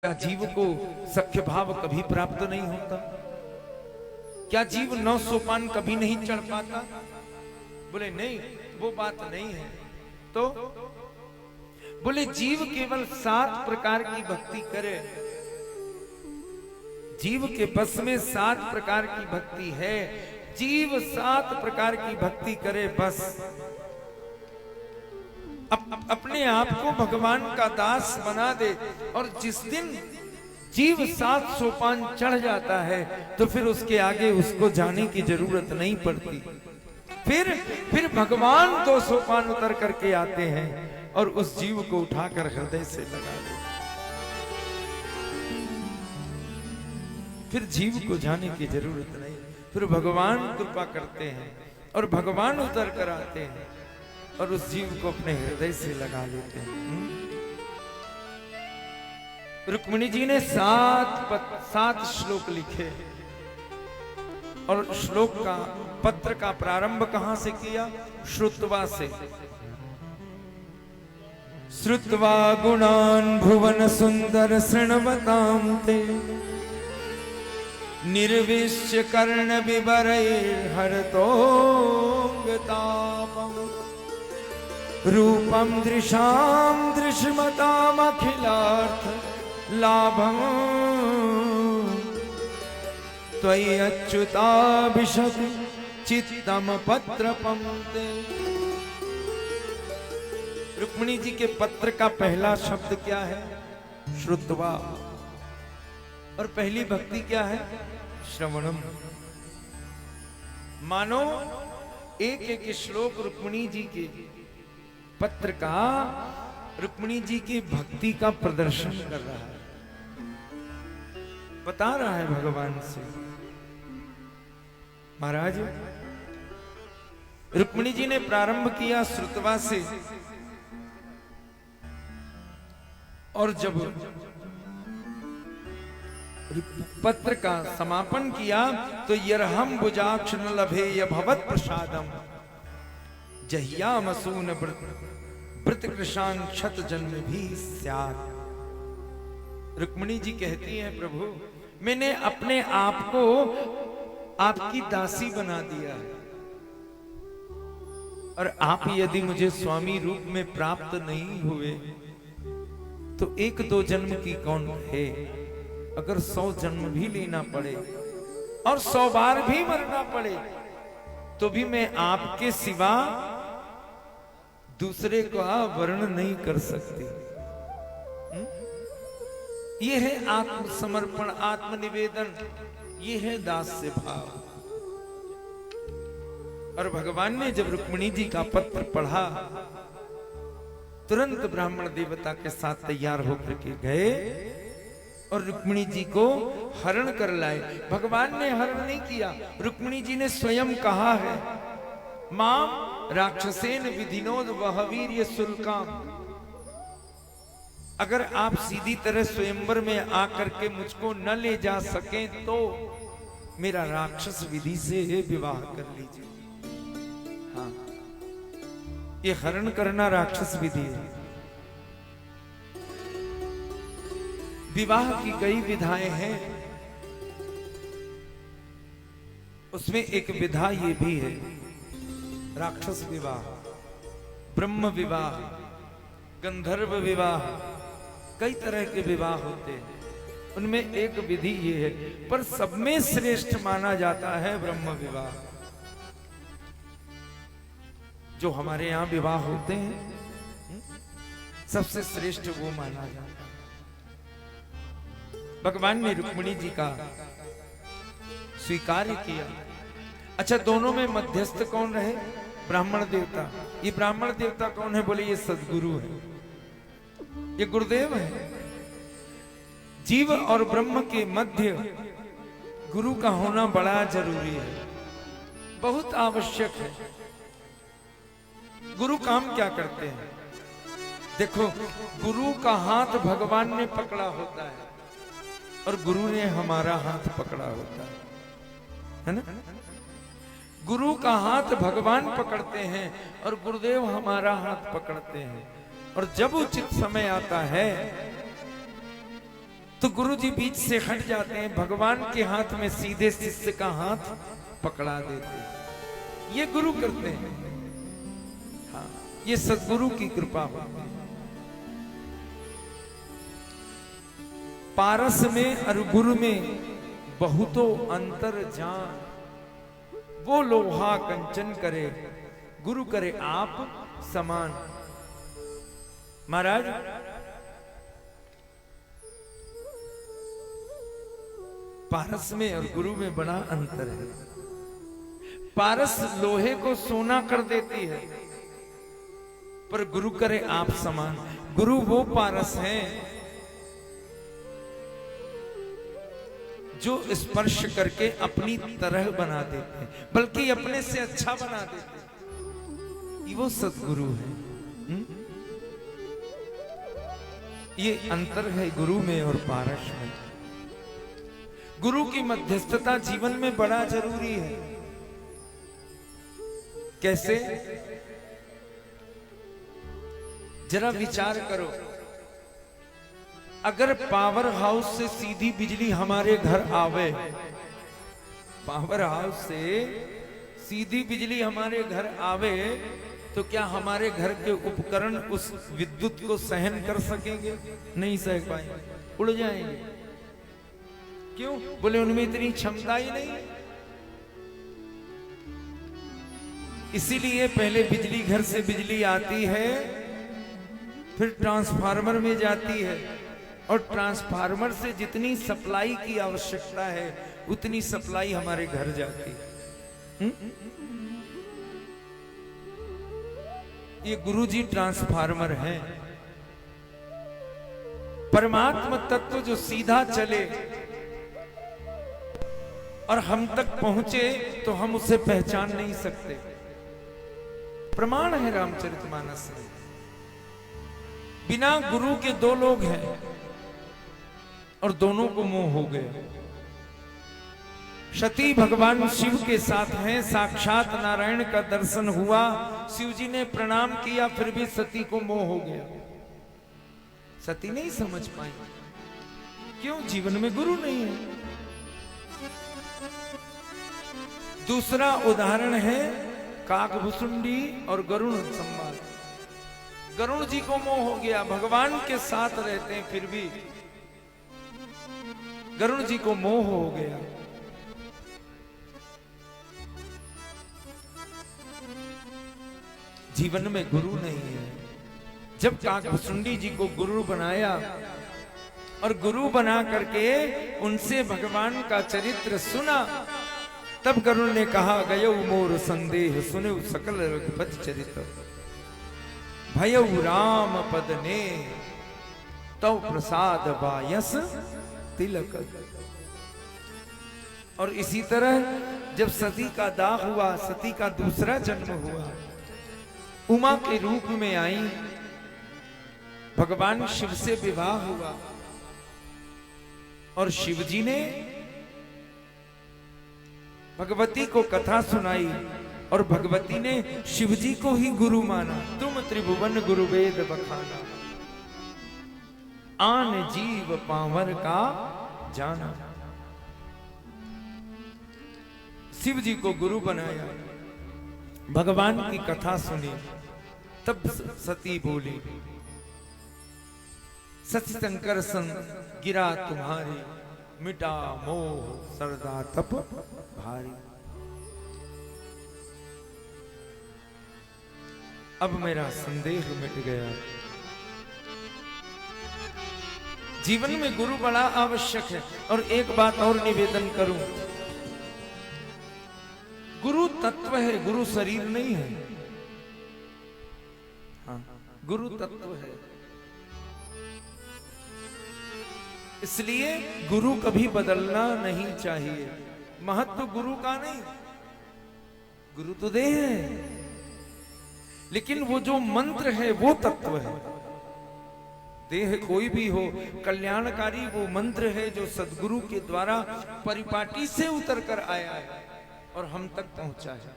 क्या जीव को सख्य भाव कभी प्राप्त नहीं होता? क्या जीव 9 सोपान कभी नहीं चढ़ पाता? बोले नहीं, वो बात नहीं है। तो बोले जीव केवल 7 प्रकार की भक्ति करे। जीव के बस में 7 प्रकार की भक्ति है। जीव 7 प्रकार की भक्ति करे बस। अपने आप को भगवान का दास बना दे। और जिस दिन जीव 7 सोपान चढ़ जाता है तो फिर उसके आगे उसको जाने की जरूरत नहीं पड़ती। फिर भगवान 2 सोपान उतर करके आते हैं और उस जीव को उठाकर हृदय से लगा दे। फिर जीव को जाने की जरूरत नहीं। फिर भगवान कृपा करते हैं और भगवान उतर कर आते हैं और उस जीव को अपने हृदय से लगा लेते हैं। रुक्मिणी जी ने 7 श्लोक लिखे और श्लोक का पत्र का प्रारंभ कहां से किया? श्रुत्वा से। श्रुत्वा गुणान भुवन सुंदर शृण्वतां ते निर्विश्य कर्ण विवरैर्हरतोऽंगतापम् रूपम दृशां दृश्मतामखिलार्थ लाभं त्वयि अच्युताभिशति चित्तम पत्रपं ते। रुक्मिणी जी के पत्र का पहला शब्द क्या है? श्रुत्वा। और पहली भक्ति क्या है? श्रवणम। मानो एक एक श्लोक रुक्मिणी जी के पत्र का रुक्मिणी जी की भक्ति का प्रदर्शन कर रहा है, बता रहा है भगवान से। महाराज, रुक्मिणी जी ने प्रारंभ किया श्रुत्वा से और जब पत्र का समापन किया तो यरहम बुजाक्ष न लभेय भवत प्रसादम जहियामसून व्रत कृशांग क्षत जन्म भी स्यात्। रुक्मिणी जी कहती हैं, प्रभु मैंने अपने आप को आपकी दासी बना दिया है और आप यदि मुझे स्वामी रूप में प्राप्त नहीं हुए तो 1-2 जन्म की कौन है? अगर 100 जन्म भी लेना पड़े और 100 बार भी मरना पड़े तो भी मैं आपके सिवा दूसरे का वर्ण नहीं कर सकती। ये है आत्मसमर्पण, आत्मनिवेदन, ये है दास्य भाव। और भगवान ने जब रुक्मिणी जी का पत्र पढ़ा तुरंत ब्राह्मण देवता के साथ तैयार होकर के गए और रुक्मिणी जी को हरण कर लाए। भगवान ने हरण नहीं किया, रुक्मिणी जी ने स्वयं कहा है, माम राक्षसेन विधिनोद वह वीर्य शुल्काम। अगर आप सीधी तरह स्वयंवर में आकर के मुझको न ले जा सकें तो मेरा राक्षस विधि से विवाह कर लीजिए। हाँ, ये हरण करना राक्षस विधि है। विवाह की कई विधाएं हैं, उसमें एक विधा ये भी है, राक्षस विवाह, ब्रह्म विवाह, गंधर्व विवाह, कई तरह के विवाह होते हैं। उनमें एक विधि ये है, पर सब में श्रेष्ठ माना जाता है ब्रह्म विवाह। जो हमारे यहां विवाह होते हैं सबसे श्रेष्ठ वो माना जाता है। भगवान ने रुक्मिणी जी का स्वीकार किया। अच्छा, दोनों में मध्यस्थ कौन रहे? ब्राह्मण देवता। ये ब्राह्मण देवता कौन है? बोले ये सद्गुरु है, ये गुरुदेव है। जीव और ब्रह्म के मध्य गुरु का होना बड़ा जरूरी है, बहुत आवश्यक है। गुरु काम क्या करते हैं? देखो, गुरु का हाथ भगवान ने पकड़ा होता है और गुरु ने हमारा हाथ पकड़ा होता है ना? गुरु का हाथ भगवान पकड़ते हैं और गुरुदेव हमारा हाथ पकड़ते हैं। और जब उचित समय आता है तो गुरु जी बीच से हट जाते हैं, भगवान के हाथ में सीधे शिष्य का हाथ पकड़ा देते हैं। ये गुरु करते हैं। हाँ, ये सद्गुरु की कृपा होती है। पारस में और गुरु में बहुतो अंतर जान, वो लोहा कंचन करे, गुरु करे आप समान। महाराज, पारस में और गुरु में बड़ा अंतर है। पारस लोहे को सोना कर देती है, पर गुरु करे आप समान। गुरु वो पारस हैं जो स्पर्श करके अपनी तरह बना देते हैं, बल्कि अपने से अच्छा बना देते हैं। वो सद्गुरु है। ये अंतर है गुरु में और पारस में। गुरु की मध्यस्थता जीवन में बड़ा जरूरी है। कैसे? जरा विचार करो, अगर पावर हाउस से सीधी बिजली हमारे घर आवे, पावर हाउस से सीधी बिजली हमारे घर आवे, तो क्या हमारे घर के उपकरण उस विद्युत को सहन कर सकेंगे? नहीं सह पाएंगे, उड़ जाएंगे। क्यों? बोले उनमें इतनी क्षमता ही नहीं। इसीलिए पहले बिजली, घर से बिजली आती है, फिर ट्रांसफार्मर में जाती है, और ट्रांसफार्मर से जितनी सप्लाई की आवश्यकता है उतनी सप्लाई हमारे घर जाती है। ये गुरुजी ट्रांसफार्मर हैं। परमात्मा तत्व जो सीधा चले और हम तक पहुंचे तो हम उसे पहचान नहीं सकते। प्रमाण है रामचरितमानस में। बिना गुरु के दो लोग हैं और दोनों को मोह हो गया। सती भगवान शिव के साथ हैं, साक्षात नारायण का दर्शन हुआ, शिव जी ने प्रणाम किया, फिर भी सती को मोह हो गया। सती नहीं समझ पाई। क्यों? जीवन में गुरु नहीं है। दूसरा उदाहरण है काकभुसुंडी और गरुण संवाद। गरुण जी को मोह हो गया, भगवान के साथ रहते हैं फिर भी गरुण जी को मोह हो गया। जीवन में गुरु नहीं है। जब काकभुसुंडी जी को गुरु बनाया और गुरु बना करके उनसे भगवान का चरित्र सुना, तब गरुड़ ने कहा, गयो मोर संदेह सुने सकल रघुपति चरित्र, भयउ राम पद ने तो प्रसाद बायस तिलक। और इसी तरह जब सती का दाह हुआ, सती का दूसरा जन्म हुआ, उमा के रूप में आई, भगवान शिव से विवाह हुआ और शिव जी ने भगवती को कथा सुनाई और भगवती ने शिव जी को ही गुरु माना। तुम त्रिभुवन गुरु वेद बखाना, आन जीव पावर का जाना। शिव जी को गुरु बनाया, भगवान की कथा सुनी, तब सती बोली, सच शंकर संग गिरा तुम्हारी, मिटा मोह सरदा तप भारी। अब मेरा संदेह मिट गया। जीवन में गुरु बड़ा आवश्यक है। और एक बात और निवेदन करूं, गुरु तत्व है, गुरु शरीर नहीं है। हाँ, गुरु तत्व है। इसलिए गुरु कभी बदलना नहीं चाहिए। महत्व गुरु का नहीं, गुरु तो देह है, लेकिन वो जो मंत्र है वो तत्व है। देह कोई भी हो, कल्याणकारी वो मंत्र है जो सदगुरु के द्वारा परिपाटी से उतर कर आया है और हम तक पहुंचा है।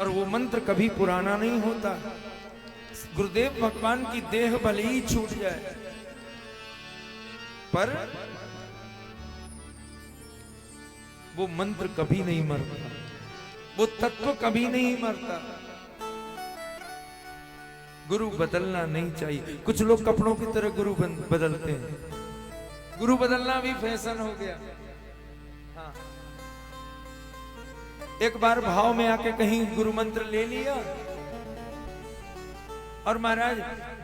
और वो मंत्र कभी पुराना नहीं होता। गुरुदेव भगवान की देह भले ही छूट जाए, पर वो मंत्र कभी नहीं मरता, वो तत्व कभी नहीं मरता। गुरु बदलना नहीं चाहिए। कुछ लोग कपड़ों की तरह गुरु बदलते हैं। गुरु बदलना भी फैशन हो गया। हाँ। एक बार भाव में आके कहीं गुरु मंत्र ले लिया और महाराज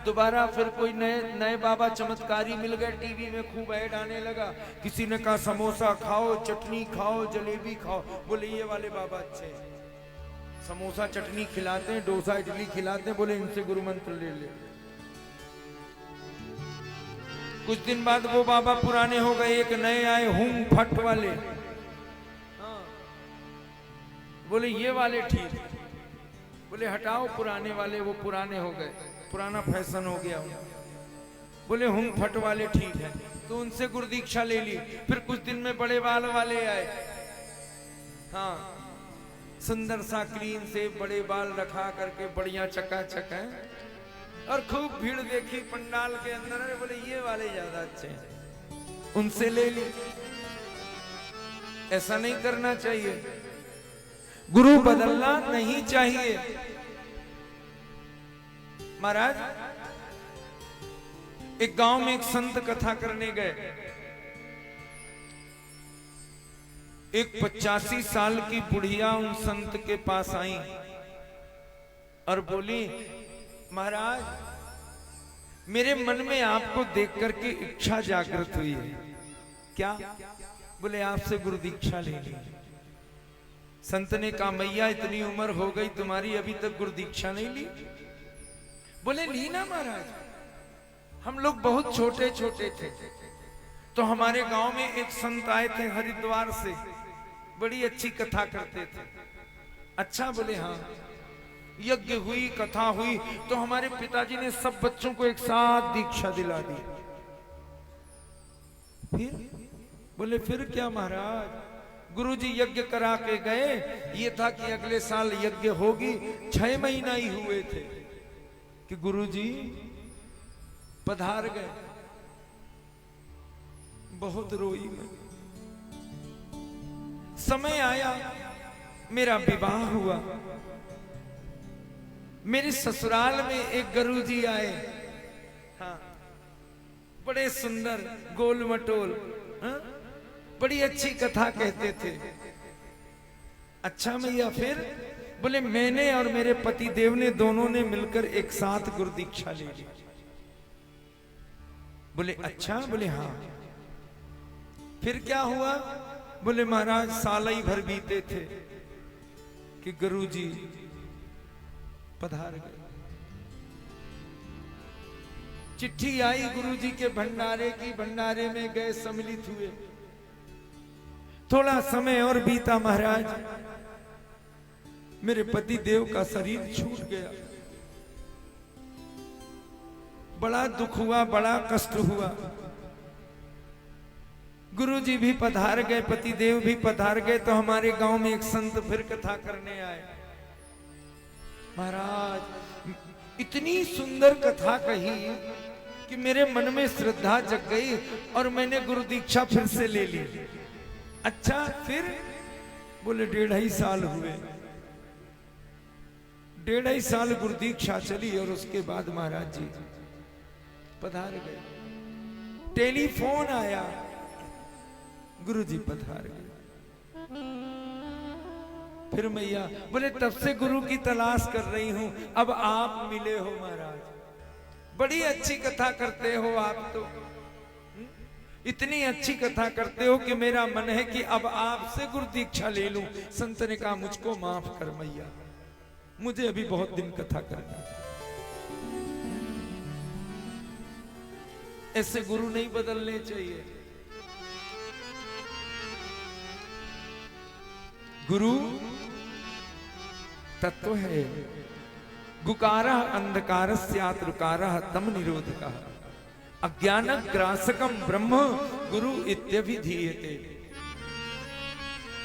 दोबारा फिर कोई नए बाबा चमत्कारी मिल गए, टीवी में खूब ऐड आने लगा। किसी ने कहा समोसा खाओ, चटनी खाओ, जलेबी खाओ। बोले ये वाले बाबा अच्छे हैं, समोसा चटनी खिलाते हैं, डोसा इडली खिलाते हैं, बोले इनसे गुरु मंत्र ले ले। कुछ दिन बाद वो बाबा पुराने हो गए, एक नए आए हुम फट वाले। हाँ। बोले ये वाले ठीक। बोले हटाओ पुराने वाले, वो पुराने हो गए, पुराना फैशन हो गया। बोले हुम फट वाले ठीक है, तो उनसे गुरु दीक्षा ले ली। फिर कुछ दिन में बड़े बाल वाले आए। हाँ, सुंदर सा क्लीन से बड़े बाल रखा करके बढ़िया चकाचक है, और खूब भीड़ देखी पंडाल के अंदर। अरे बोले ये वाले ज्यादा अच्छे हैं, उनसे ले ली। ऐसा नहीं करना चाहिए। गुरु बदलना नहीं चाहिए। महाराज एक गांव में एक संत कथा करने गए। एक 85 साल की बुढ़िया उन संत के पास आई और बोली, महाराज मेरे मन में आपको देख करके इच्छा जागृत हुई है। क्या? बोले आपसे गुरु दीक्षा लेनी। संत ने कहा मैया इतनी उम्र हो गई तुम्हारी, अभी तक गुरु दीक्षा नहीं ली? बोले ली ना महाराज, हम लोग बहुत छोटे छोटे थे तो हमारे गांव में एक संत आए थे हरिद्वार से, बड़ी अच्छी कथा करते थे। अच्छा? बोले हाँ। यज्ञ हुई, कथा हुई, तो हमारे पिताजी ने सब बच्चों को एक साथ दीक्षा दिला दी। फिर? बोले फिर क्या महाराज? गुरुजी यज्ञ करा के गए, ये था कि अगले साल यज्ञ होगी। 6 महीना ही हुए थे कि गुरुजी पधार गए। बहुत रोई मैं। समय आया, मेरा विवाह हुआ। मेरे ससुराल में एक गुरुजी आए। हाँ, बड़े सुंदर, गोल मटोल, हाँ? बड़ी अच्छी कथा कहते थे। अच्छा मैया फिर? बोले मैंने और मेरे पति देव ने दोनों ने मिलकर एक साथ गुरु दीक्षा ले ली। बोले अच्छा? बोले हाँ। फिर क्या हुआ? बोले महाराज साल ही भर बीते थे कि गुरुजी पधार गए। चिट्ठी आई गुरुजी के भंडारे की, भंडारे में गए, सम्मिलित हुए। थोड़ा समय और बीता महाराज, मेरे पति देव का शरीर छूट गया। बड़ा दुख हुआ, बड़ा कष्ट हुआ। गुरुजी भी पधार गए, पति देव भी पधार गए, तो हमारे गांव में एक संत फिर कथा करने आए। महाराज इतनी सुंदर कथा कही कि मेरे मन में श्रद्धा जग गई और मैंने गुरु दीक्षा फिर से ले ली। अच्छा फिर? बोले 1.5 साल हुए। 1.5 साल गुरु दीक्षा चली और उसके बाद महाराज जी पधार गए। टेलीफोन आया, गुरुजी पधार गए। फिर मैया बोले तब से गुरु की तलाश कर रही हूं, अब आप मिले हो महाराज। बड़ी अच्छी कथा करते हो आप तो, इतनी अच्छी कथा करते हो कि मेरा मन है कि अब आपसे गुरु दीक्षा ले लूं। संत ने कहा मुझको माफ कर मैया, मुझे अभी बहुत दिन कथा करना। ऐसे गुरु नहीं बदलने चाहिए। गुरु तत्व है। गुकारः अंधकारस्यात् रुकारः तम निरोधकः अज्ञानग्रासकम ब्रह्म गुरु इत्यभिधीयते।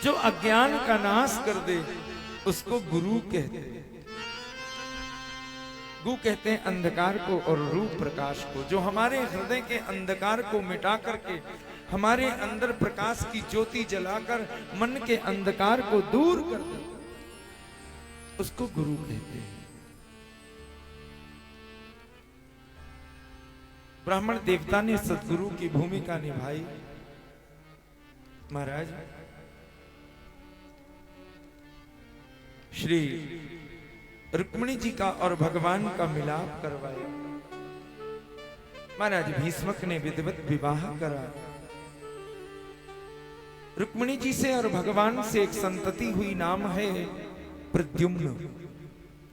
जो अज्ञान का नाश कर दे उसको गुरु कहते हैं। गु कहते हैं अंधकार को और रूप प्रकाश को। जो हमारे हृदय के अंधकार को मिटा करके हमारे अंदर प्रकाश की ज्योति जलाकर मन के अंधकार को दूर कर दे, उसको गुरु कहते हैं। ब्राह्मण देवता ने सदगुरु की भूमिका निभाई। महाराज श्री रुक्मिणी जी का और भगवान का मिलाप करवाया। महाराज भीष्मक ने विधिवत विवाह करा। रुक्मिणी जी से और भगवान से एक संतति हुई, नाम है प्रद्युम्न।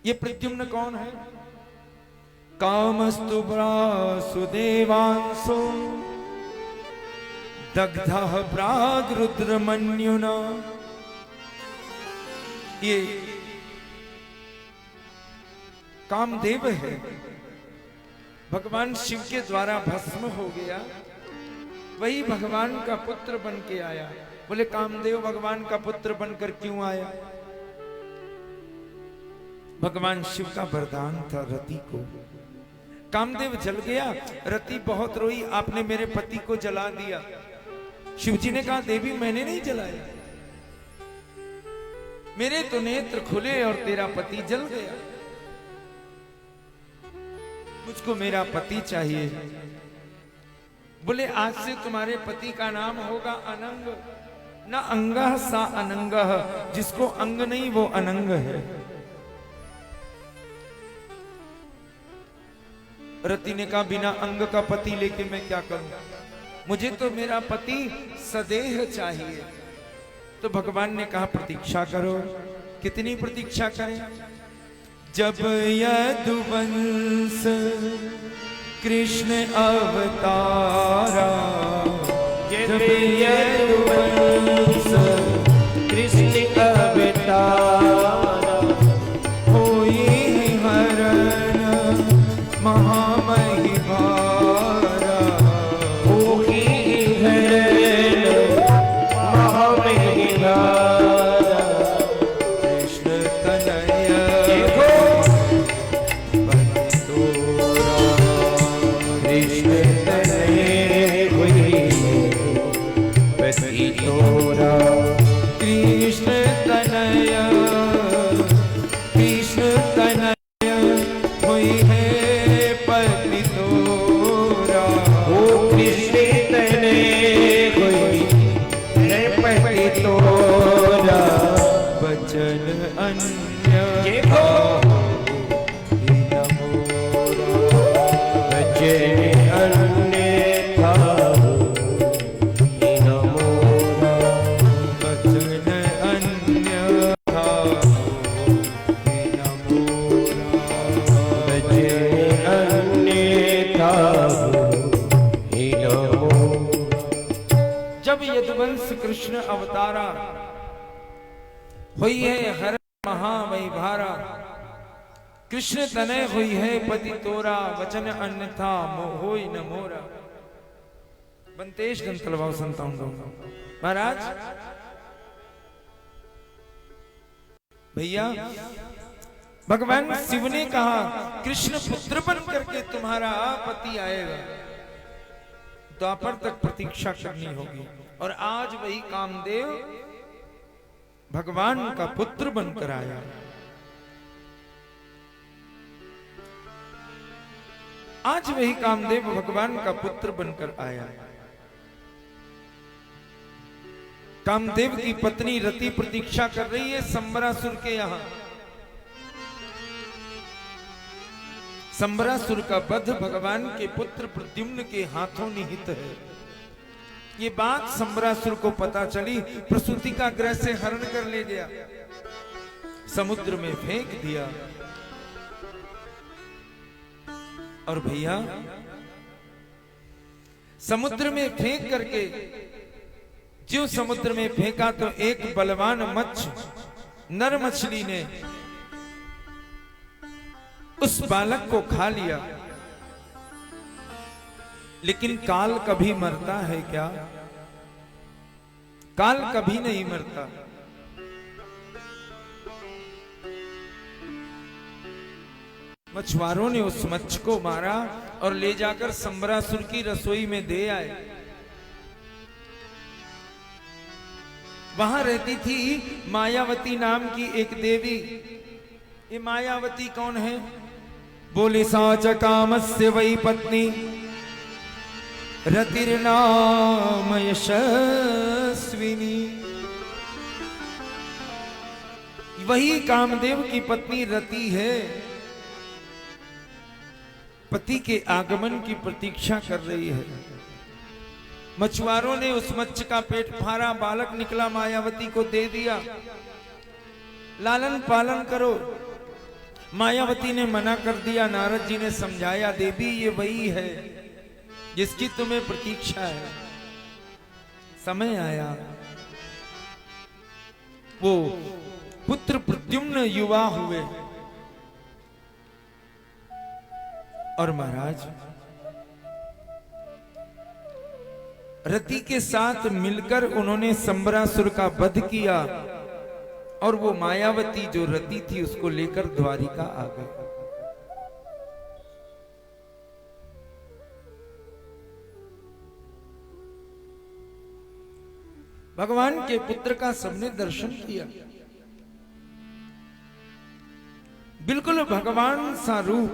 ये प्रद्युम्न कौन है? कामस्तु वासुदेवांसो दग्धः प्राग्रुद्रमन्युना। ये कामदेव है, भगवान शिव के द्वारा भस्म हो गया, वही भगवान का पुत्र बन के आया। बोले कामदेव भगवान का पुत्र बनकर क्यों आया? भगवान शिव का वरदान था रति को। कामदेव जल गया, रति बहुत रोई, आपने मेरे पति को जला दिया। शिव जी ने कहा देवी मैंने नहीं जलाया, मेरे तो नेत्र खुले और तेरा पति जल गया। मुझको मेरा पति चाहिए। बोले आज से तुम्हारे पति का नाम होगा अनंग। न अंगः सा अनंगः, जिसको अंग नहीं वो अनंग है। रति ने कहा बिना अंग का पति लेके मैं क्या करूं, मुझे तो मेरा पति सदेह चाहिए। तो भगवान ने कहा प्रतीक्षा करो। कितनी प्रतीक्षा करें? जब यदुवंश कृष्ण अवतारा, जब यदुवंश कृष्ण अवतारा, होई हरण महामहिमारा, होई हरण महामहिमारा, कृष्ण तनय कृष्ण अवतारा, हुई है हर महावैभारा, कृष्ण तनय हुई है पति तोरा, वचन अन्यथा होई न मोरा। बंतेश गंतलवाओ संतान महाराज भैया, भगवान शिव ने कहा कृष्ण पुत्र बन करके तुम्हारा पति आएगा, द्वापर तक प्रतीक्षा करनी होगी। और आज वही कामदेव भगवान का पुत्र बनकर आया। आज वही कामदेव भगवान का पुत्र बनकर आया। कामदेव की पत्नी रति प्रतीक्षा कर रही है संबरासुर के यहां। संबरासुर का वध भगवान के पुत्र प्रद्युम्न के हाथों निहित है। ये बात संबरासुर को पता चली, प्रसूति का ग्रह से हरण कर ले गया, समुद्र में फेंक दिया। और भैया समुद्र में फेंक करके जो समुद्र में फेंका तो एक बलवान नर मछली ने उस बालक को खा लिया। लेकिन काल कभी मरता है क्या? काल कभी नहीं मरता। मछुआरों ने उस मच्छ को मारा और ले जाकर संबरासुर की रसोई में दे आए। वहां रहती थी मायावती नाम की एक देवी। ये मायावती कौन है? बोले साच कामस्य वै पत्नी रतिर्नाम यशस्विनी। वही कामदेव की पत्नी रति है। पति के आगमन की प्रतीक्षा कर रही है। मछुआरों ने उस मच्छ का पेट फाड़ा, बालक निकला, मायावती को दे दिया, लालन पालन करो। मायावती ने मना कर दिया। नारद जी ने समझाया, देवी ये वही है जिसकी तुम्हें प्रतीक्षा है। समय आया, वो पुत्र प्रद्युम्न युवा हुए और महाराज रति के साथ मिलकर उन्होंने संबरासुर का वध किया और वो मायावती जो रति थी उसको लेकर द्वारिका आ गए। भगवान के पुत्र का सबने दर्शन किया। बिल्कुल भगवान सा रूप,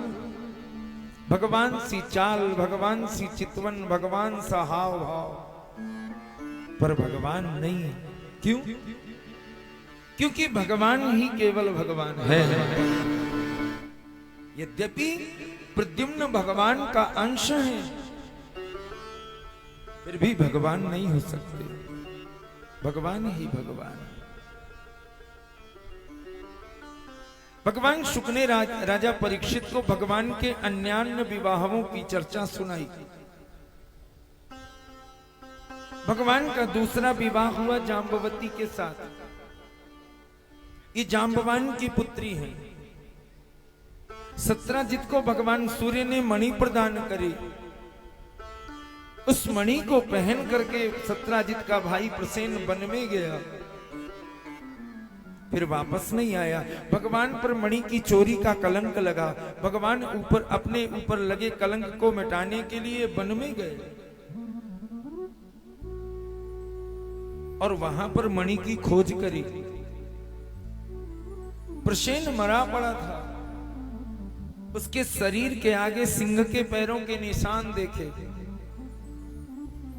भगवान सी चाल, भगवान सी चितवन, भगवान सा हाव भाव, पर भगवान नहीं है। क्यों? क्योंकि भगवान ही केवल भगवान है। यद्यपि प्रद्युम्न भगवान का अंश है, फिर भी भगवान नहीं हो सकते। भगवान ही भगवान है। भगवान शुक ने राजा परीक्षित को भगवान के अन्यान्य विवाहों की चर्चा सुनाई। भगवान का दूसरा विवाह हुआ जाम्बवती के साथ। ये जाम्बवान की पुत्री है। सत्राजित को भगवान सूर्य ने मणि प्रदान करी। उस मणि को पहन करके सत्राजित का भाई प्रसेन वन में गया, फिर वापस नहीं आया। भगवान पर मणि की चोरी का कलंक लगा। भगवान अपने ऊपर लगे कलंक को मिटाने के लिए वन में गए और वहां पर मणि की खोज करी। प्रसेन मरा पड़ा था। उसके शरीर के आगे सिंह के पैरों के निशान देखे।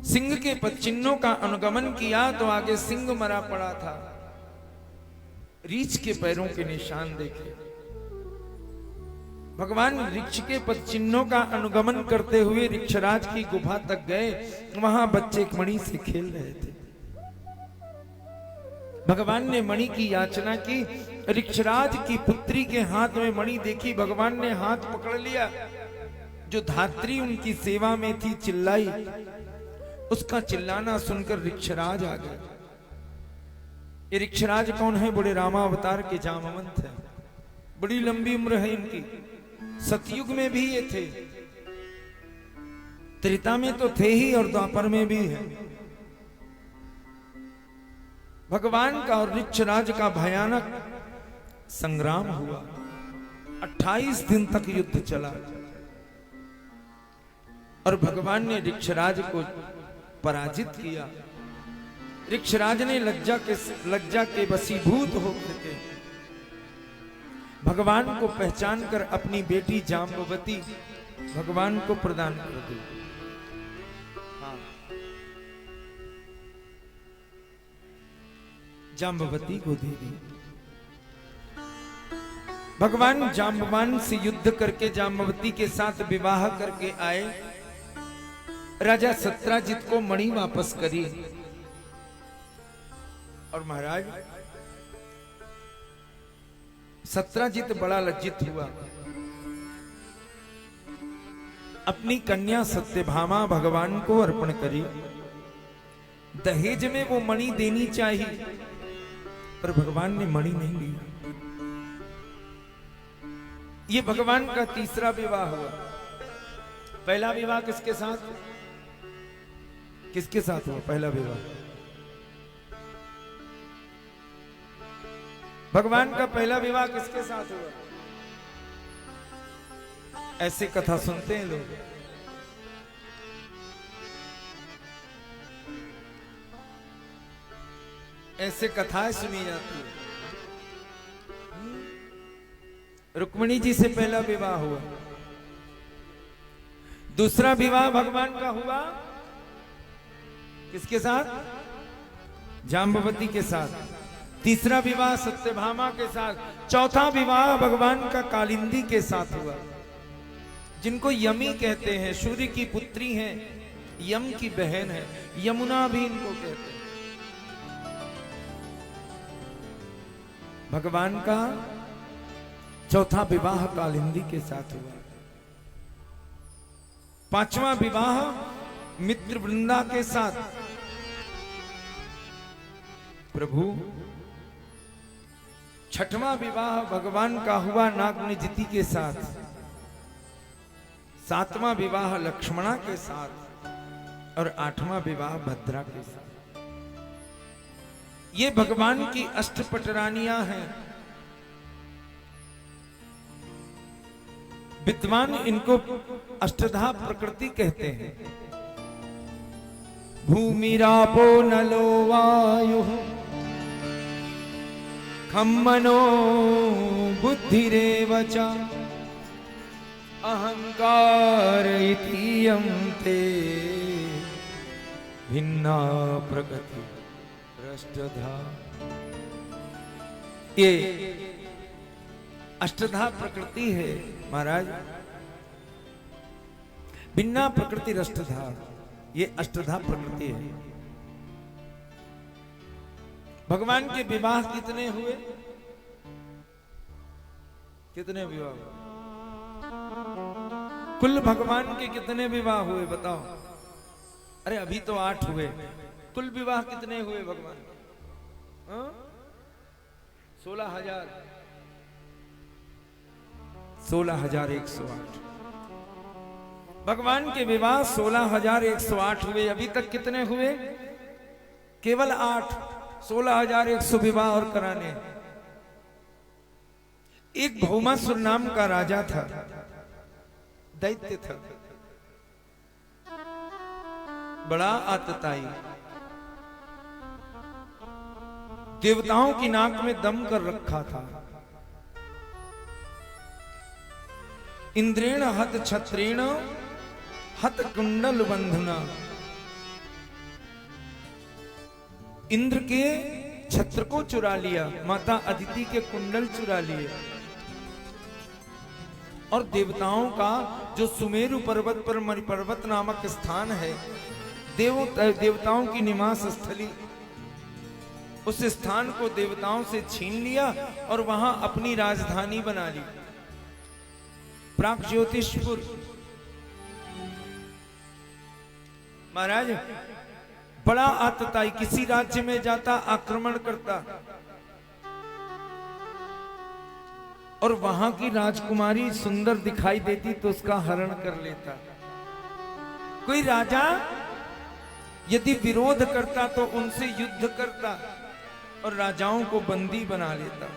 सिंह के पदचिन्हों का अनुगमन किया तो आगे सिंह मरा पड़ा था। रीछ के पैरों के निशान देखे। भगवान ऋक्ष के पदचिन्हों का अनुगमन करते हुए ऋक्षराज की गुफा तक गए। वहां बच्चे एक मणि से खेल रहे थे। भगवान ने मणि की याचना की। ऋक्षराज की पुत्री के हाथ में मणि देखी। भगवान ने हाथ पकड़ लिया। जो धात्री उनकी सेवा में थी चिल्लाई। उसका चिल्लाना सुनकर ऋक्षराज आ गए। ये ऋक्षराज कौन है? बड़े रामावतार के जामवंत है। बड़ी लंबी उम्र है इनकी। सतयुग में भी ये थे, त्रेता में तो थे ही और द्वापर में भी है। भगवान का और ऋक्षराज का भयानक संग्राम हुआ। 28 दिन तक युद्ध चला और भगवान ने ऋक्षराज को पराजित किया। ऋक्षराज ने लज्जा के वशीभूत होकर के भगवान को पहचान कर अपनी बेटी जाम्बवती भगवान को प्रदान कर दी। हाँ, जाम्बवती को दे दी। भगवान जाम्बवान से युद्ध करके जाम्बवती के साथ विवाह करके आए। राजा सत्राजित को मणि वापस करी और महाराज सत्राजित बड़ा लज्जित हुआ। अपनी कन्या सत्यभामा भगवान को अर्पण करी। दहेज में वो मणि देनी चाहिए, पर भगवान ने मणि नहीं ली। ये भगवान का तीसरा विवाह हुआ। पहला विवाह किसके साथ? किसके साथ हुआ पहला विवाह? भगवान का पहला विवाह किसके साथ हुआ? ऐसे कथा सुनते हैं लोग। ऐसे कथाएं सुनी जाती है। रुक्मिणी जी से पहला विवाह हुआ, दूसरा विवाह भगवान का हुआ किसके साथ? जाम्बवती के साथ। तीसरा विवाह सत्यभामा के साथ। चौथा विवाह भगवान का कालिंदी के साथ हुआ, जिनको यमी कहते हैं, सूर्य की पुत्री हैं, यम की बहन है, यमुना भी इनको कहते हैं। भगवान का चौथा विवाह कालिंदी के साथ हुआ। पांचवा विवाह मित्र वृंदा के साथ। प्रभु छठवां विवाह भगवान का हुआ नागनिजिति के साथ। सातवां विवाह लक्ष्मणा के साथ और आठवां विवाह भद्रा के साथ। ये भगवान की अष्टपटरानियां हैं। विद्वान इनको अष्टधा प्रकृति कहते हैं। भूमिरापो नलो वायु खम मनो बुद्धिरेव च अहंकार इतीयं ते भिन्ना प्रकृति अष्टधा। ये अष्टधा प्रकृति है महाराज। भिन्ना प्रकृति अष्टधा, ये अष्टधा प्रकृति है। भगवान के विवाह कितने हुए? कितने विवाह? कुल भगवान के कितने विवाह हुए बताओ? अरे अभी तो 8 हुए। कुल विवाह कितने हुए भगवान? 16,000 16,108 भगवान के विवाह 16,108 हुए। अभी तक कितने हुए? केवल 8। 16,100 विवाह और कराने। एक भौमासुर नाम का राजा था, दैत्य था, बड़ा आतताई, देवताओं की नाक में दम कर रखा था। इंद्रेण हत छत्रेण हत कुंडल बंधना। इंद्र के छत्र को चुरा लिया, माता अदिति के कुंडल चुरा लिए, और देवताओं का जो सुमेरु पर्वत पर मणिपर्वत नामक स्थान है, देवताओं की निवास स्थली, उस स्थान को देवताओं से छीन लिया और वहां अपनी राजधानी बना ली, प्रागज्योतिषपुर। महाराज बड़ा आतताई, किसी राज्य में जाता आक्रमण करता और वहां की राजकुमारी सुंदर दिखाई देती तो उसका हरण कर लेता। कोई राजा यदि विरोध करता तो उनसे युद्ध करता और राजाओं को बंदी बना लेता।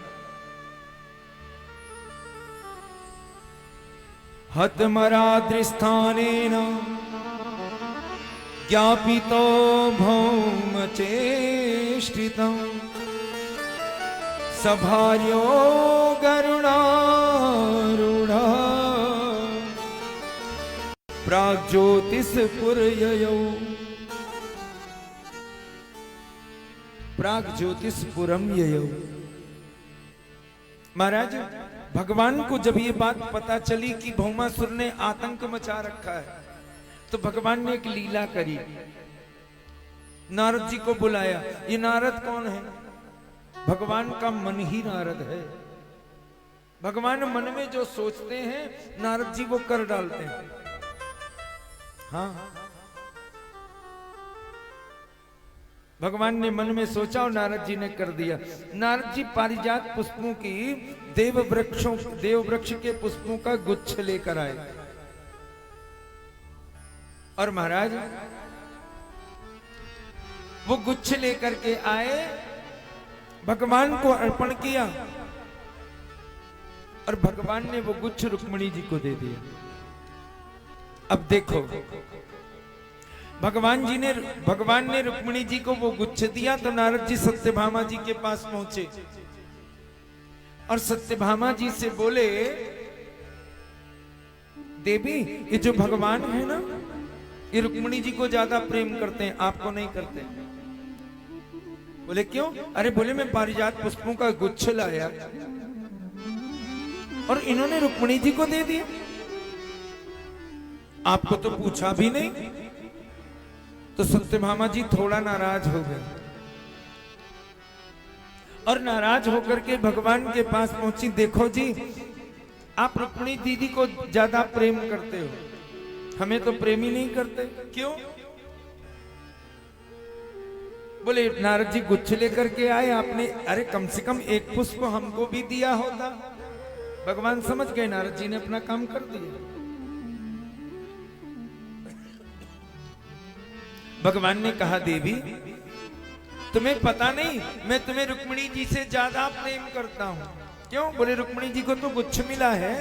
हतमराद्रिस्थानेन ज्ञापितो भौमचेष्टितं सभार्यो गरुडारूढ़ा प्राग्ज्योतिषपुरययौ। प्राग्ज्योतिषपुरम ययौ। महाराज भगवान को जब ये बात पता चली कि भौमासुर ने आतंक मचा रखा है, तो भगवान ने एक लीला करी, नारद जी को बुलाया। ये नारद कौन है? भगवान का मन ही नारद है। भगवान मन में जो सोचते हैं नारद जी वो कर डालते हैं। हाँ, भगवान ने मन में सोचा और नारद जी ने कर दिया। नारद जी पारिजात पुष्पों की देव वृक्ष के पुष्पों का गुच्छ लेकर आए और महाराज वो गुच्छ लेकर के आए, भगवान को अर्पण किया और भगवान ने वो गुच्छ रुक्मिणी जी को दे दिया। अब देखो, भगवान ने रुक्मिणी जी को वो गुच्छ दिया तो नारद जी सत्यभामा जी के पास पहुंचे और सत्यभामा जी से बोले, देवी ये जो भगवान है ना, ये रुक्मिणी जी को ज्यादा प्रेम करते हैं, आपको नहीं करते। बोले क्यों? अरे बोले मैं पारिजात पुष्पों का गुच्छ लाया और इन्होंने रुक्मिणी जी को दे दिया, आपको तो पूछा भी नहीं। तो सत्यभामा जी थोड़ा नाराज हो गए और नाराज होकर के भगवान के पास पहुंची। देखो जी, आप रुक्मिणी दीदी को ज्यादा प्रेम करते हो, हमें तो प्रेम ही नहीं करते, क्यों? बोले नारद जी गुच्छ लेकर के आए आपने, अरे कम से कम एक पुष्प हमको भी दिया होता। भगवान समझ गए नारद जी ने अपना काम कर दिया। भगवान ने कहा, देवी तुम्हें पता नहीं, मैं तुम्हें रुक्मिणी जी से ज्यादा प्रेम करता हूं। क्यों? बोले रुक्मिणी जी को तो गुच्छ मिला है,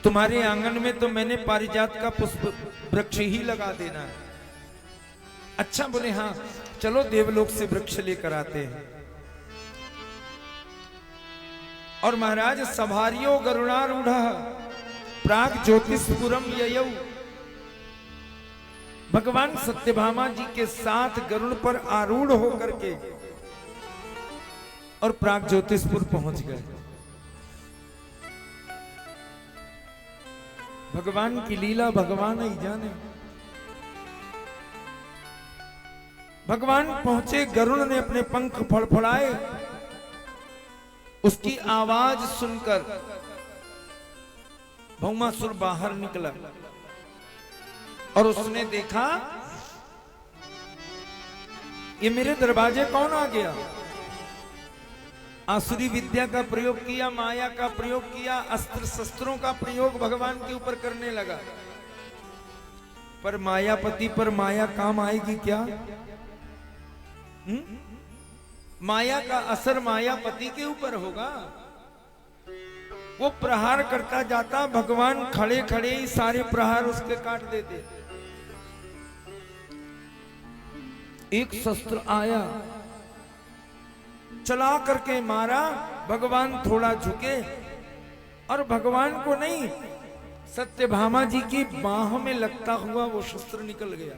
तुम्हारे आंगन में तो मैंने पारिजात का पुष्प वृक्ष ही लगा देना है। अच्छा, बोले हाँ चलो देवलोक से वृक्ष लेकर आते हैं। और महाराज सभारियो गरुणारूढ़ प्राग ज्योतिषपुरम ययौ, भगवान सत्यभामा जी के साथ गरुड़ पर आरूढ़ होकर के और प्राग ज्योतिषपुर पहुंच गए। भगवान की लीला भगवान ही जाने। भगवान पहुंचे, गरुड़ ने अपने पंख फड़फड़ाए, उसकी आवाज सुनकर भौमासुर बाहर निकला और उसने देखा ये मेरे दरवाजे कौन आ गया। आसुरी विद्या का प्रयोग किया, माया का प्रयोग किया, अस्त्र शस्त्रों का प्रयोग भगवान के ऊपर करने लगा। पर मायापति पर माया काम आएगी क्या? माया का असर मायापति के ऊपर होगा। वो प्रहार करता जाता, भगवान खड़े खड़े ही सारे प्रहार उसके काट देते। एक शस्त्र आया, चला करके मारा, भगवान थोड़ा झुके और भगवान को नहीं, सत्यभामा जी की बाह में लगता हुआ वो शस्त्र निकल गया।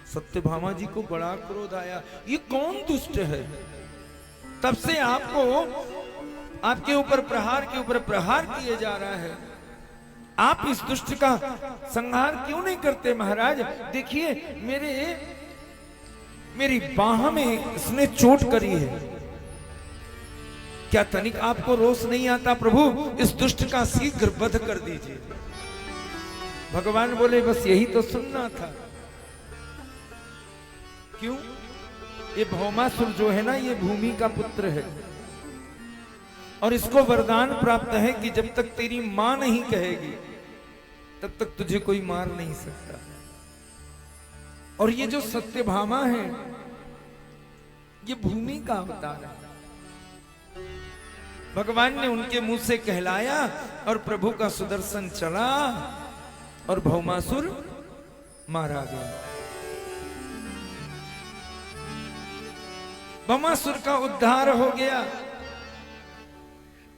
सत्यभामा जी को बड़ा क्रोध आया, ये कौन दुष्ट है? तब से आपको आपके ऊपर प्रहार के ऊपर प्रहार किए जा रहा है, आप इस दुष्ट का संहार क्यों नहीं करते? महाराज देखिए मेरी बाह में इसने चोट करी है, क्या तनिक आपको रोष नहीं आता? प्रभु इस दुष्ट का शीघ्र वध कर दीजिए। भगवान बोले बस यही तो सुनना था। क्यों? ये भौमासुर जो है ना, ये भूमि का पुत्र है और इसको वरदान प्राप्त है कि जब तक तेरी मां नहीं कहेगी तब तक तुझे कोई मार नहीं सकता। और ये जो सत्यभामा है ये भूमि का अवतार है। भगवान ने उनके मुंह से कहलाया और प्रभु का सुदर्शन चला और भौमासुर मारा गया। भौमासुर का उद्धार हो गया।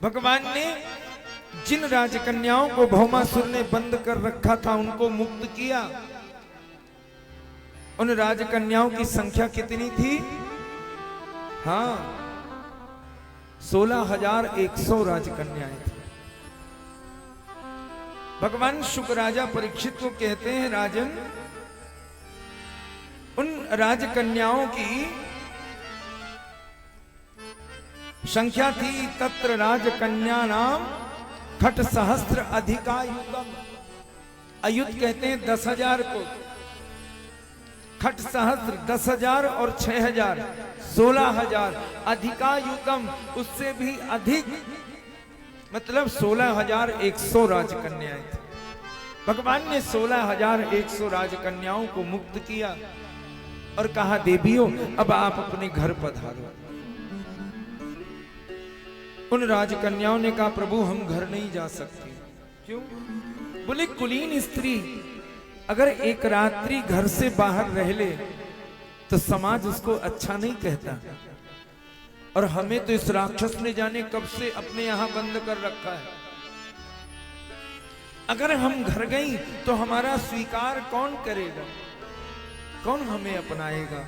भगवान ने जिन राजकन्याओं को भौमासुर ने बंद कर रखा था उनको मुक्त किया। उन राजकन्याओं की संख्या कितनी थी? हाँ, 16,100 राजकन्याएं थी। भगवान शुक्र राजा परीक्षित को कहते हैं, राजन उन राजकन्याओं की संख्या थी तत्र राजकन्या नाम खट सहस्त्र अधिकायुगम। अयुत कहते हैं 10,000 को, खट सहस्त्र 10,000 और 6,000 16,000, अधिकायुगम उससे भी अधिक, मतलब 16,100 राजकन्याएं थी। भगवान ने 16,100 राजकन्याओं को मुक्त किया और कहा, देवियों अब आप अपने घर पधारो। उन राजकन्याओं ने कहा प्रभु हम घर नहीं जा सकते। क्यों? बोले कुलीन स्त्री अगर एक रात्रि घर से बाहर रह ले तो समाज उसको अच्छा नहीं कहता, और हमें तो इस राक्षस ने जाने कब से अपने यहां बंद कर रखा है। अगर हम घर गई तो हमारा स्वीकार कौन करेगा, कौन हमें अपनाएगा?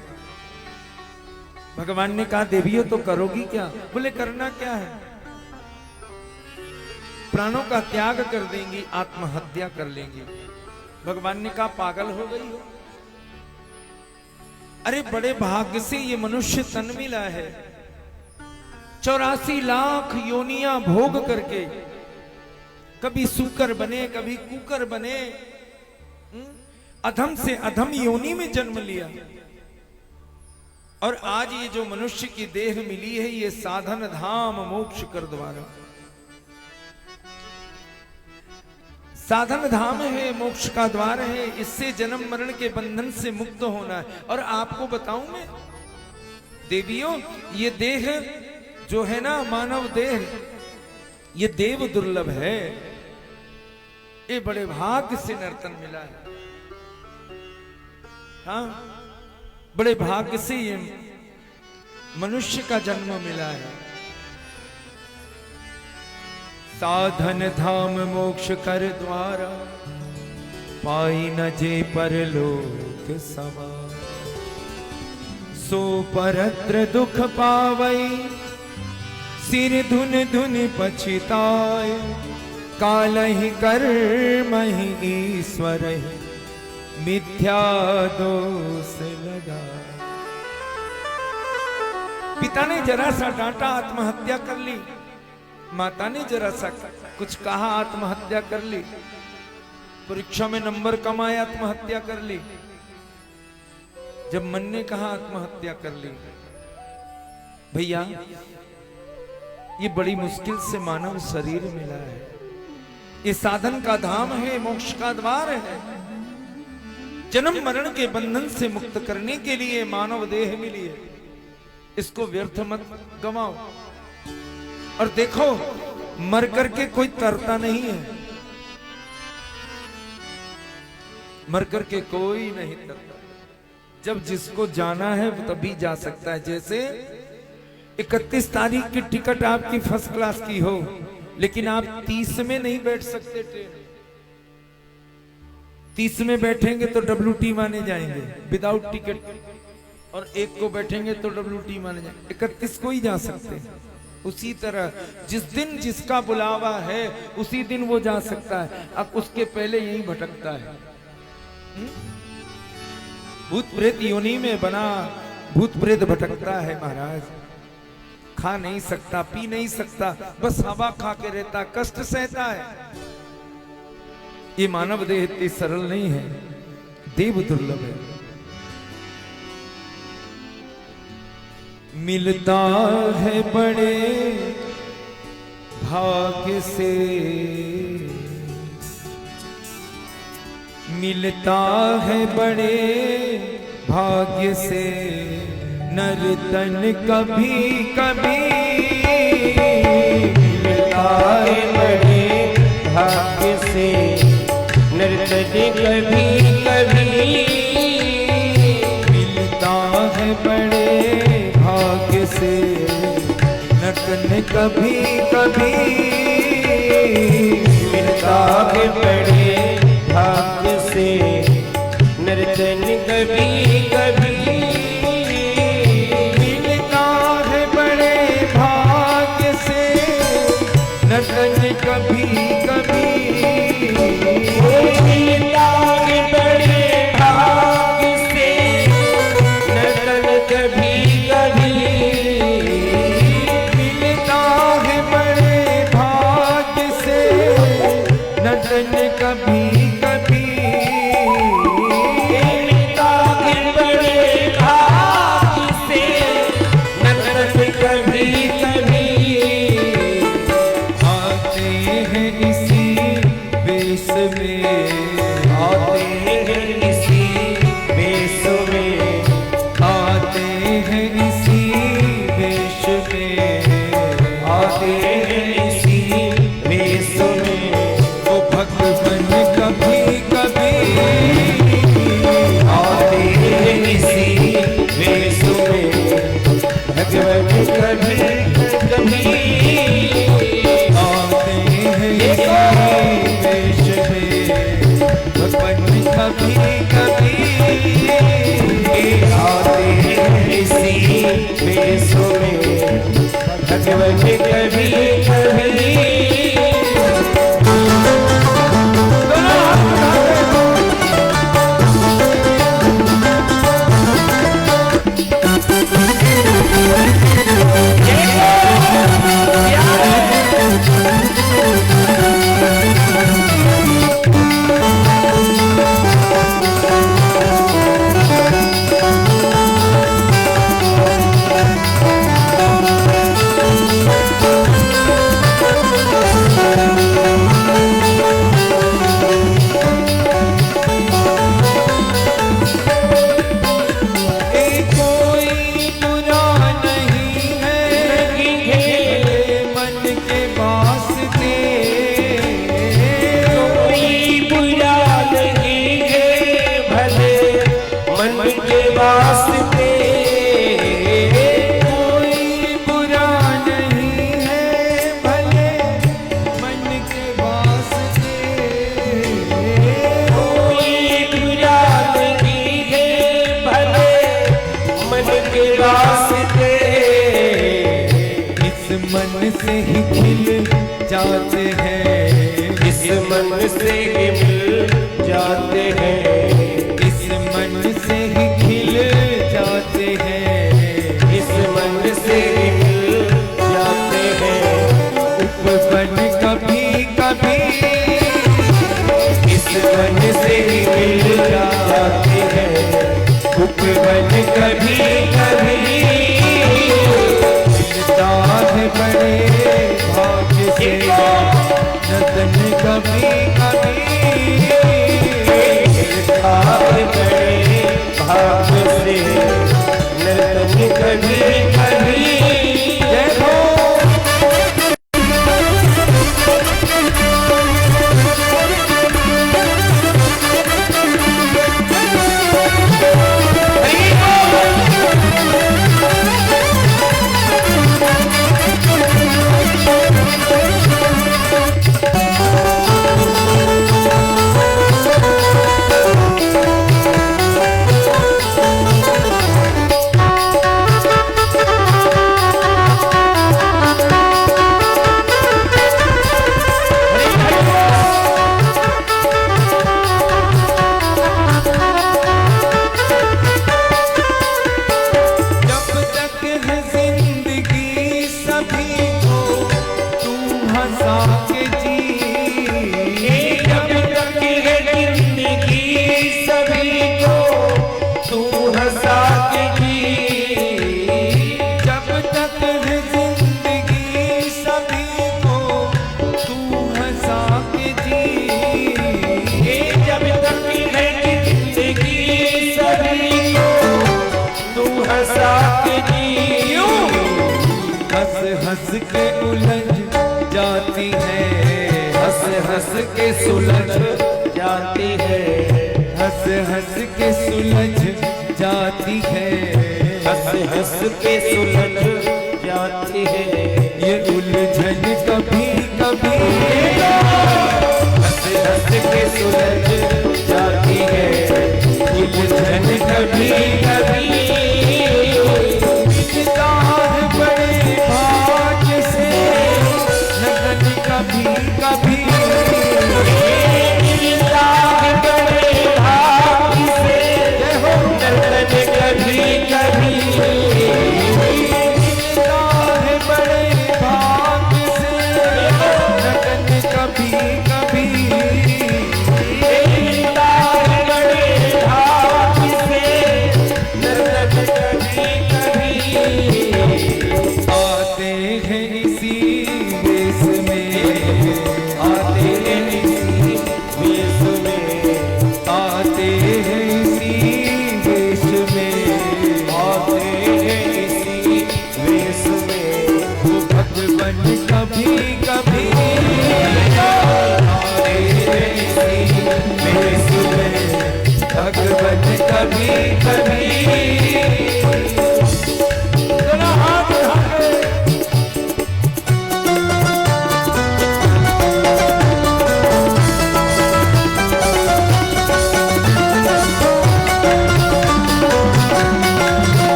भगवान ने कहा देवियों तो करोगी क्या? बोले करना क्या है, प्राणों का त्याग कर देंगी, आत्महत्या कर लेंगी। भगवान ने कहा पागल हो गई हो? अरे बड़े भाग्य से ये मनुष्य तन मिला है, 84 लाख योनियां भोग करके कभी सूकर बने कभी कुकर बने, अधम से अधम योनि में जन्म लिया, और आज ये जो मनुष्य की देह मिली है ये साधन धाम मोक्ष कर द्वारा, साधन धाम है, मोक्ष का द्वार है। इससे जन्म मरण के बंधन से मुक्त होना है। और आपको बताऊं मैं देवियों, ये देह जो है ना मानव देह, ये देव दुर्लभ है, ये बड़े भाग्य से नर्तन मिला है। हाँ, बड़े भाग्य से ये मनुष्य का जन्म मिला है। साधन धाम मोक्ष कर द्वारा, पाई न जे परलोक समा, सो परत्र दुख पावई, सिर धुन धुन पछिताय, कालहि कर्महि ईश्वर, मिथ्या दोष लगा। पिता ने जरा सा डांटा, आत्महत्या कर ली। माता ने जरा सा कुछ कहा, आत्महत्या कर ली। परीक्षा में नंबर कम आए, आत्महत्या कर ली। जब मन ने कहा आत्महत्या कर ली। भैया ये बड़ी मुश्किल से मानव शरीर मिला है, ये साधन का धाम है, मोक्ष का द्वार है। जन्म मरण के बंधन से मुक्त करने के लिए मानव देह मिली है, इसको व्यर्थ मत गवाओ। और देखो मर करके कोई तरता नहीं है, मर करके कोई नहीं तरता। जब जिसको जाना है वो तभी जा सकता है। जैसे 31 तारीख की टिकट आपकी फर्स्ट क्लास की हो, लेकिन आप 30 में नहीं बैठ सकते ट्रेन। 30 में बैठेंगे तो WT माने जाएंगे विदाउट टिकट, और एक को बैठेंगे तो WT माने जाएंगे। 31 को ही जा सकते हैं। उसी तरह जिस दिन जिसका बुलावा है उसी दिन वो जा सकता है, अब उसके पहले यही भटकता है। भूत प्रेत योनि में बना भूत प्रेत भटकता है महाराज, खा नहीं सकता, पी नहीं सकता, बस हवा खा के रहता, कष्ट सहता है। ये मानव देह इतनी सरल नहीं है, देव दुर्लभ है। मिलता है बड़े भाग्य से, मिलता है बड़े भाग्य से, नर्तन कभी कभी। मिलता है बड़े भाग्य से, नर्तन कभी कभी। मिलता है बड़े भाग्य से, नर्तन कभी कभी। मिलता है बड़े भाग्य से, नर्तन कभी कभी। मिलता है बड़े भाग्य से, नर्तन कभी कभी। मिलता है बड़े भाग्य से, नर्तन कभी कभी। मिलता है बड़े भाग्य से, नर्तन कभी कभी। मिलता है बड़े भाग्य से, नर्तन कभी कभी। आते हैं इसी वेश में, आते हैं इसी वेश में, आते हैं इसी वेश में, आते कभी कभी आते हैं इसी बेसों में भगवन कभी कभी मन से ही खिल जाते हैं, इस मन से ही मिल जाते हैं, इस मन से ही खिल जाते हैं, इस मन से ही मिल जाते हैं, उपवन कभी कभी इस मन से ही मिल जाते हैं, उपवन कभी कभी बड़े भाग्य से नदन कभी कभी बड़े भाग्य से नर्तन कभी कभी हंस के उलझ जाती है, हंस हंस के सुलझ जाती है, हंस हंस के सुलझ जाती है, हंस हंस के सुलझ जाती है, ये उलझन कभी कभी हंस हंस के सुलझ जाती है, उलझन कभी कभी बड़े भाग्य से नगन कभी कभी बड़े भाग्य से नर्तन कभी कभी बड़े भाग्य से नगन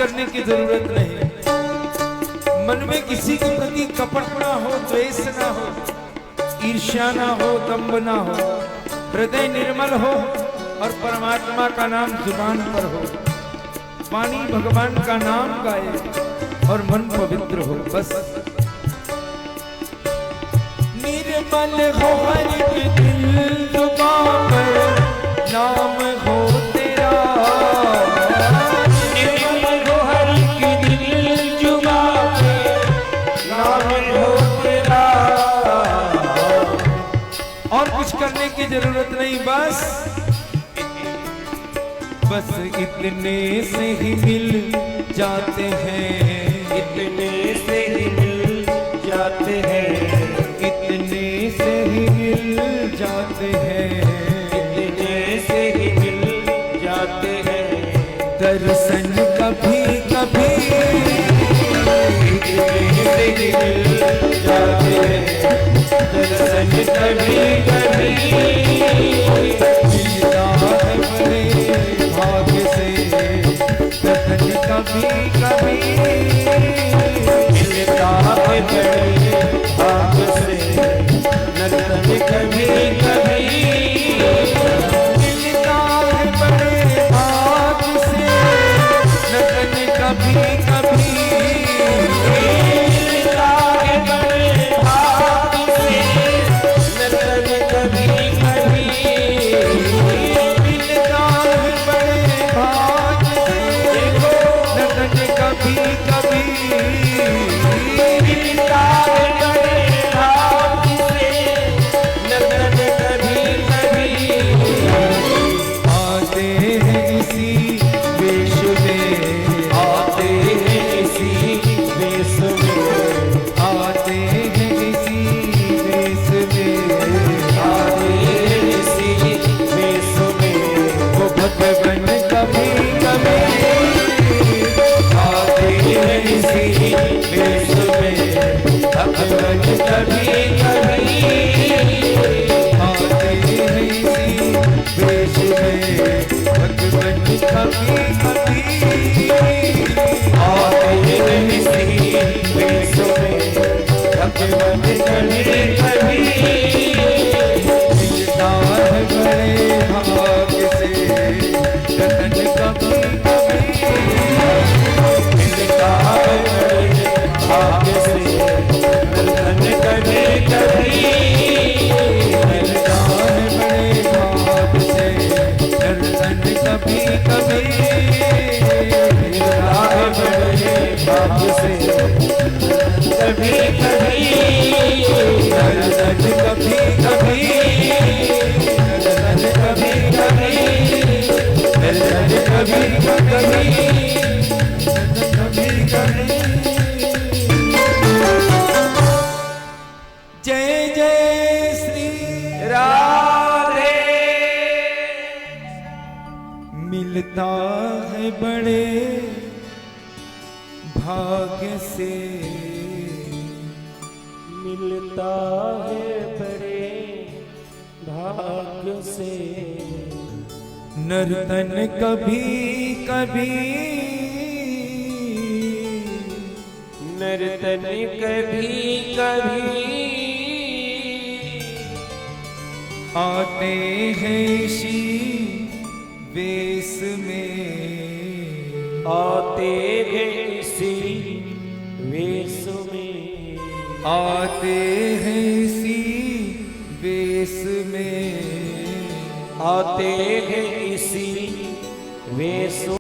करने की जरूरत नहीं। मन में किसी के प्रति कपट ना हो, द्वेष ना हो, ईर्ष्या ना हो, दंभ ना हो, हृदय निर्मल हो और परमात्मा का नाम जुबान पर हो, वाणी भगवान का नाम गाए और मन पवित्र हो। बस निर्मल हो हर एक दिल जुबान पर नाम हो तेरा, निर्मल हो हर एक दिल जुबान पे नाम हो तेरा। और कुछ करने की जरूरत नहीं, बस इतने से ही मिल जाते हैं, इतने से ही मिल जाते हैं, इतने से ही मिल जाते हैं, इतने से ही मिल जाते हैं। दर्शन कभी कभी इतने से ही मिल जाते हैं, दर्शन कभी कभी मिलता है बड़े भाग्य से, दर्शन कभी कभी मिलता है बड़े भाग्य से, दर्शन कभी कभी मिलता है बड़े भाग्य से, दर्शन कभी कभी मिलता है बड़े भाग्य से, दर्शन कभी कभी मिलता है बड़े भाग्य से, दर्शन कभी कभी मिलता है बड़े भाग्य से, दर्शन कभी कभी आते हैं इसी वेश में, आते हैं इसी वेश में, आते हैं इसी वेश में, आते हैं इसी वेश में, वो भगवन कभी कभी आते हैं इसी वेश में, भगवान कभी कभी आते हैं इसी वेश में, भगवन कभी कभी आते हैं इसी वेश में, भगवान कभी कभी मिलता है बड़े भाग्य से, दर्शन कभी कभी मिलता है बड़े भाग्य से, दर्शन कभी कभी मिलता है बड़े भाग्य से, दर्शन कभी कभी मिलता है बड़े भाग्य से, कभी कभी दर्शन कभी कभी दर्शन कभी कभी दर्शन कभी कभी कभी कभी। जय जय श्री राधे। मिलता है बड़े भाग्य से, मिलता है बड़े भाग्य से, नर्तन कभी कभी नर्तन कभी कभी आते हैं इसी वेश में, आते हैं इसी वेश में, आते हैं इसी वेश में, आते हैं इसी वेश